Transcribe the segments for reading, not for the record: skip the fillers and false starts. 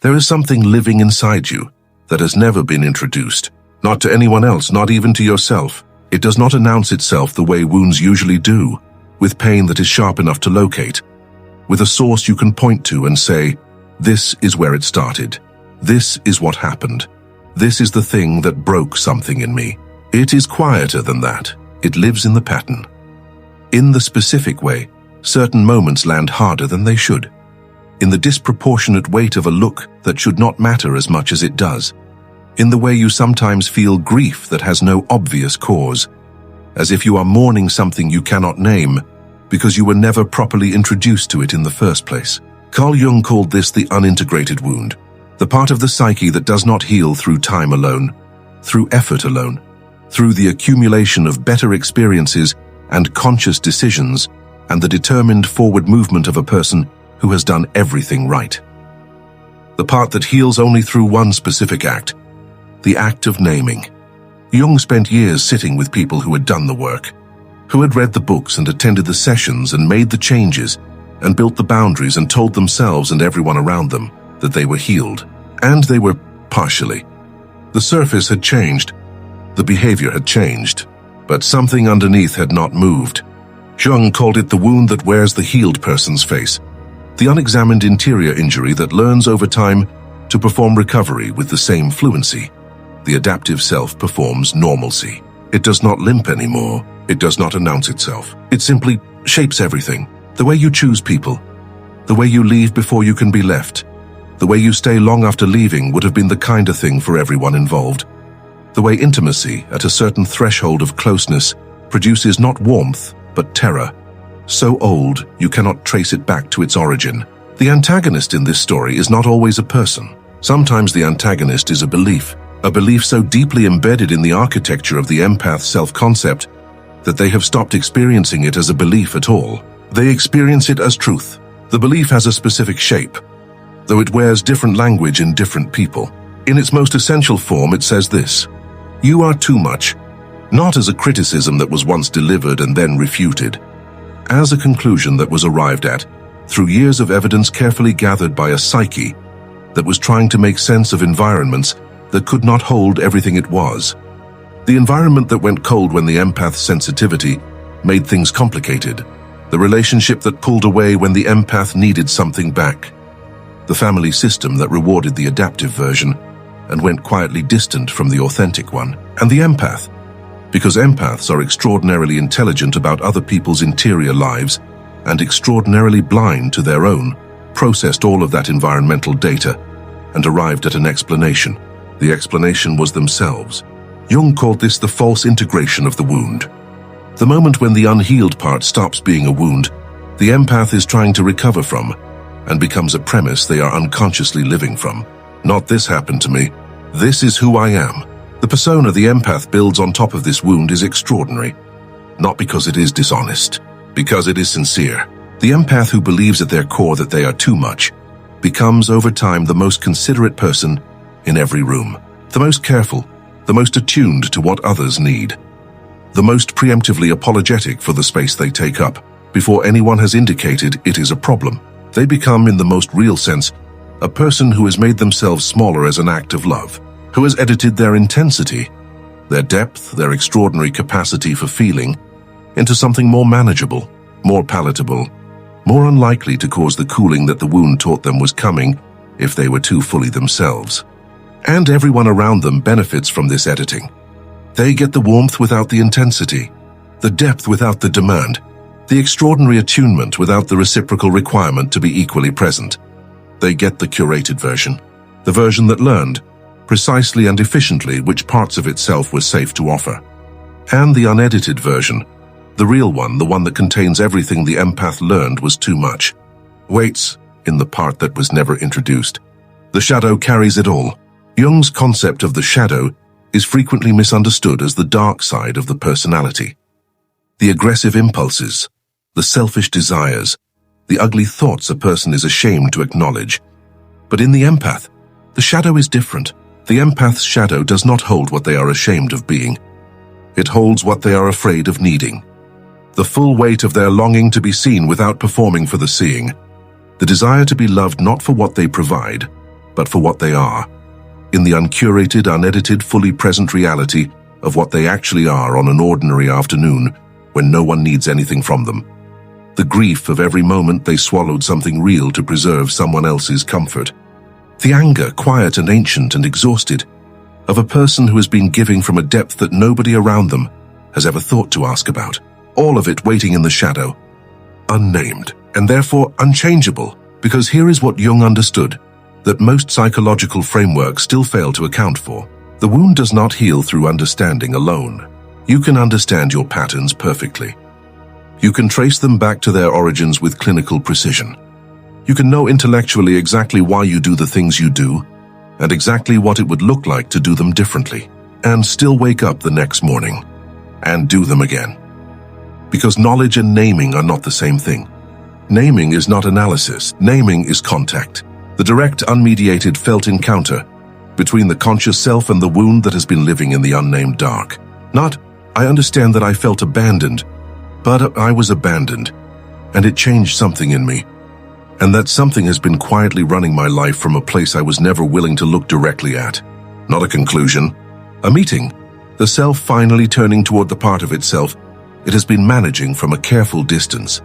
There is something living inside you that has never been introduced, not to anyone else, not even to yourself. It does not announce itself the way wounds usually do, with pain that is sharp enough to locate, with a source you can point to and say, this is where it started. This is what happened. This is the thing that broke something in me. It is quieter than that. It lives in the pattern. In the specific way, certain moments land harder than they should. In the disproportionate weight of a look that should not matter as much as it does. In the way you sometimes feel grief that has no obvious cause, as if you are mourning something you cannot name because you were never properly introduced to it in the first place. Carl Jung called this the unintegrated wound, the part of the psyche that does not heal through time alone, through effort alone, through the accumulation of better experiences and conscious decisions and the determined forward movement of a person who has done everything right. The part that heals only through one specific act, the act of naming. Jung spent years sitting with people who had done the work, who had read the books and attended the sessions and made the changes and built the boundaries and told themselves and everyone around them that they were healed. And they were partially. The surface had changed, the behavior had changed, but something underneath had not moved. Jung called it the wound that wears the healed person's face, the unexamined interior injury that learns over time to perform recovery with the same fluency. The adaptive self performs normalcy. It does not limp anymore. It does not announce itself. It simply shapes everything. The way you choose people, the way you leave before you can be left, the way you stay long after leaving would have been the kinder thing for everyone involved. The way intimacy at a certain threshold of closeness produces not warmth, but terror. So old, you cannot trace it back to its origin. The antagonist in this story is not always a person. Sometimes the antagonist is a belief so deeply embedded in the architecture of the empath self-concept that they have stopped experiencing it as a belief at all. They experience it as truth. The belief has a specific shape, though it wears different language in different people. In its most essential form, it says this: you are too much, not as a criticism that was once delivered and then refuted, as a conclusion that was arrived at through years of evidence carefully gathered by a psyche that was trying to make sense of environments that could not hold everything it was. The environment that went cold when the empath's sensitivity made things complicated. The relationship that pulled away when the empath needed something back. The family system that rewarded the adaptive version and went quietly distant from the authentic one. And the empath, because empaths are extraordinarily intelligent about other people's interior lives and extraordinarily blind to their own, processed all of that environmental data and arrived at an explanation. The explanation was themselves. Jung called this the false integration of the wound. The moment when the unhealed part stops being a wound, the empath is trying to recover from, and becomes a premise they are unconsciously living from. Not this happened to me. This is who I am. The persona the empath builds on top of this wound is extraordinary. Not because it is dishonest, because it is sincere. The empath who believes at their core that they are too much becomes over time the most considerate person in every room, the most careful, the most attuned to what others need, the most preemptively apologetic for the space they take up before anyone has indicated it is a problem. They become, in the most real sense, a person who has made themselves smaller as an act of love, who has edited their intensity, their depth, their extraordinary capacity for feeling, into something more manageable, more palatable, more unlikely to cause the cooling that the wound taught them was coming if they were too fully themselves. And everyone around them benefits from this editing. They get the warmth without the intensity, the depth without the demand, the extraordinary attunement without the reciprocal requirement to be equally present. They get the curated version, the version that learned, precisely and efficiently, which parts of itself were safe to offer. And the unedited version, the real one, the one that contains everything the empath learned was too much, waits in the part that was never introduced. The shadow carries it all. Jung's concept of the shadow is frequently misunderstood as the dark side of the personality. The aggressive impulses, the selfish desires, the ugly thoughts a person is ashamed to acknowledge. But in the empath, the shadow is different. The empath's shadow does not hold what they are ashamed of being. It holds what they are afraid of needing. The full weight of their longing to be seen without performing for the seeing. The desire to be loved not for what they provide, but for what they are, in the uncurated, unedited, fully present reality of what they actually are on an ordinary afternoon when no one needs anything from them. The grief of every moment they swallowed something real to preserve someone else's comfort. The anger, quiet and ancient and exhausted, of a person who has been giving from a depth that nobody around them has ever thought to ask about. All of it waiting in the shadow, unnamed, and therefore unchangeable, because here is what Jung understood, that most psychological frameworks still fail to account for. The wound does not heal through understanding alone. You can understand your patterns perfectly. You can trace them back to their origins with clinical precision. You can know intellectually exactly why you do the things you do, and exactly what it would look like to do them differently, and still wake up the next morning and do them again. Because knowledge and naming are not the same thing. Naming is not analysis. Naming is contact, the direct, unmediated, felt encounter between the conscious self and the wound that has been living in the unnamed dark. Not, I understand that I felt abandoned, but I was abandoned, and it changed something in me. And that something has been quietly running my life from a place I was never willing to look directly at. Not a conclusion, a meeting. The self finally turning toward the part of itself it has been managing from a careful distance,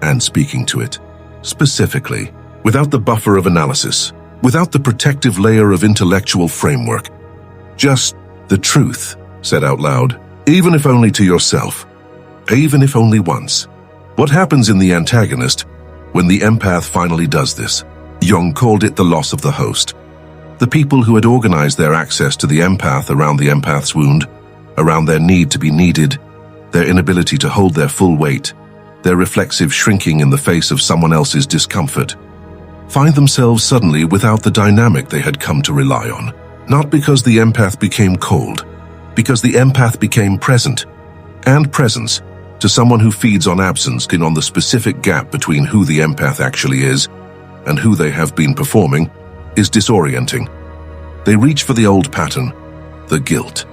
and speaking to it, specifically, without the buffer of analysis, without the protective layer of intellectual framework. Just the truth, said out loud, even if only to yourself, even if only once. What happens in the antagonist when the empath finally does this? Jung called it the loss of the host. The people who had organized their access to the empath around the empath's wound, around their need to be needed, their inability to hold their full weight, their reflexive shrinking in the face of someone else's discomfort, find themselves suddenly without the dynamic they had come to rely on. Not because the empath became cold, because the empath became present, and presence, to someone who feeds on absence and on the specific gap between who the empath actually is and who they have been performing, is disorienting. They reach for the old pattern, the guilt,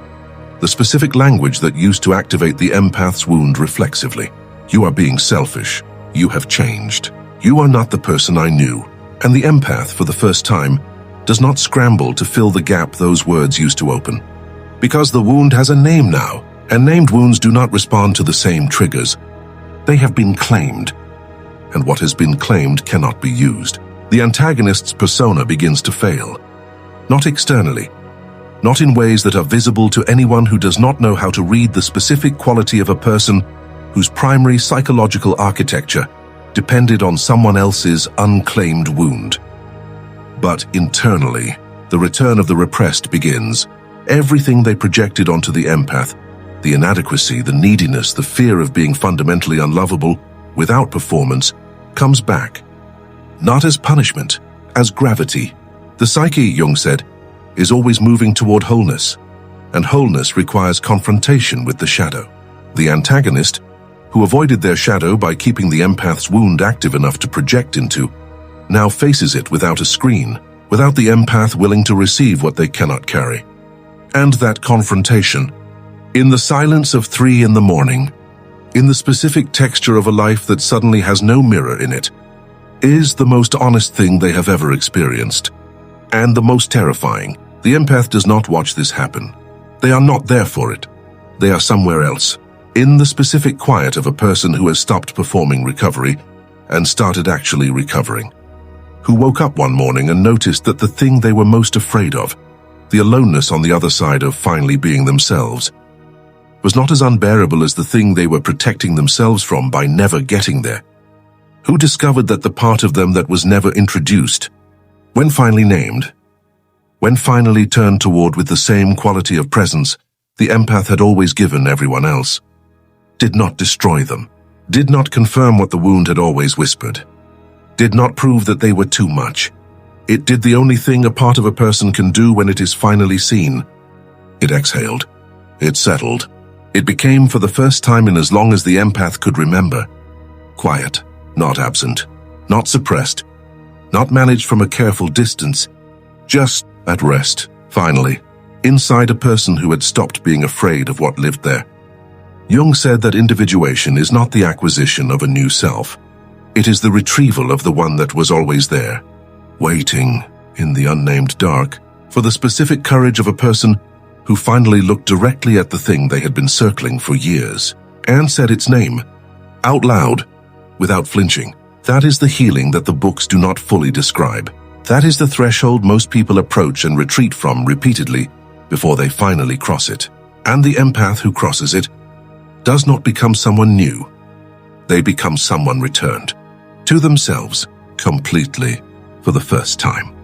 the specific language that used to activate the empath's wound reflexively. You are being selfish. You have changed. You are not the person I knew. And the empath, for the first time, does not scramble to fill the gap those words used to open. Because the wound has a name now, and named wounds do not respond to the same triggers. They have been claimed, and what has been claimed cannot be used. The antagonist's persona begins to fail. Not externally, not in ways that are visible to anyone who does not know how to read the specific quality of a person whose primary psychological architecture depended on someone else's unclaimed wound. But internally, the return of the repressed begins. Everything they projected onto the empath, the inadequacy, the neediness, the fear of being fundamentally unlovable without performance, comes back. Not as punishment, as gravity. The psyche, Jung said, is always moving toward wholeness, and wholeness requires confrontation with the shadow. The antagonist, who avoided their shadow by keeping the empath's wound active enough to project into, now faces it without a screen, without the empath willing to receive what they cannot carry. And that confrontation, in the silence of 3 a.m, in the specific texture of a life that suddenly has no mirror in it, is the most honest thing they have ever experienced. And the most terrifying. The empath does not watch this happen. They are not there for it. They are somewhere else, in the specific quiet of a person who has stopped performing recovery and started actually recovering, who woke up one morning and noticed that the thing they were most afraid of, the aloneness on the other side of finally being themselves, was not as unbearable as the thing they were protecting themselves from by never getting there. Who discovered that the part of them that was never introduced, when finally named, when finally turned toward with the same quality of presence the empath had always given everyone else, did not destroy them, did not confirm what the wound had always whispered, did not prove that they were too much. It did the only thing a part of a person can do when it is finally seen. It exhaled. It settled. It became, for the first time in as long as the empath could remember, quiet, not absent, not suppressed, not managed from a careful distance, just at rest, finally, inside a person who had stopped being afraid of what lived there. Jung said that individuation is not the acquisition of a new self. It is the retrieval of the one that was always there, waiting, in the unnamed dark, for the specific courage of a person who finally looked directly at the thing they had been circling for years and said its name, out loud, without flinching. That is the healing that the books do not fully describe. That is the threshold most people approach and retreat from repeatedly before they finally cross it. And the empath who crosses it does not become someone new. They become someone returned to themselves completely for the first time.